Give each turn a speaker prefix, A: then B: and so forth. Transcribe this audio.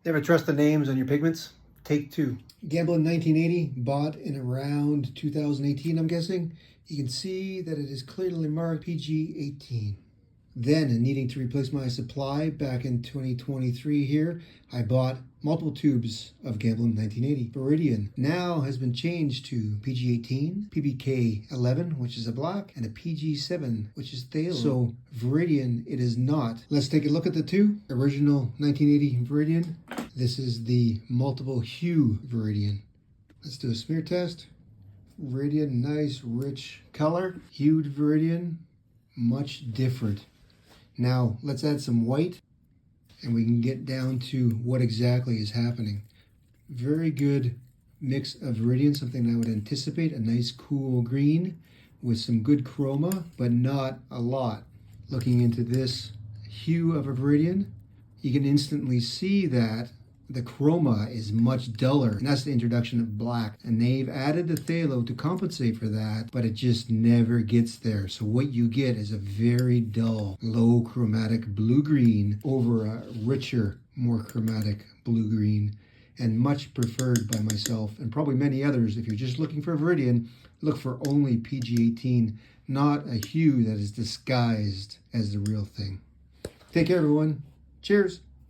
A: Ever trust the names on your pigments? Take two. Gambling 1980, bought in around 2018, I'm guessing. You can see that it is clearly marked PG18. Then, needing to replace my supply back in 2023 here, I bought multiple tubes of Gambling 1980. Viridian now has been changed to PG18, PBK11, which is a black, and a PG7, which is phthalo. So, Viridian it is not. Let's take a look at the two. Original 1980 Viridian. This is the multiple hue Viridian. Let's do a smear test. Viridian, nice, rich color. Hued Viridian, much different. Now, let's add some white, and we can get down to what exactly is happening. Very good mix of Viridian, something I would anticipate. A nice cool green with some good chroma, but not a lot. Looking into this hue of a Viridian, you can instantly see that the chroma is much duller, and that's the introduction of black. And they've added the phthalo to compensate for that, but it just never gets there. So what you get is a very dull, low chromatic blue-green over a richer, more chromatic blue-green, and much preferred by myself and probably many others. If you're just looking for a Viridian, look for only PG18, not a hue that is disguised as the real thing. Take care, everyone. Cheers.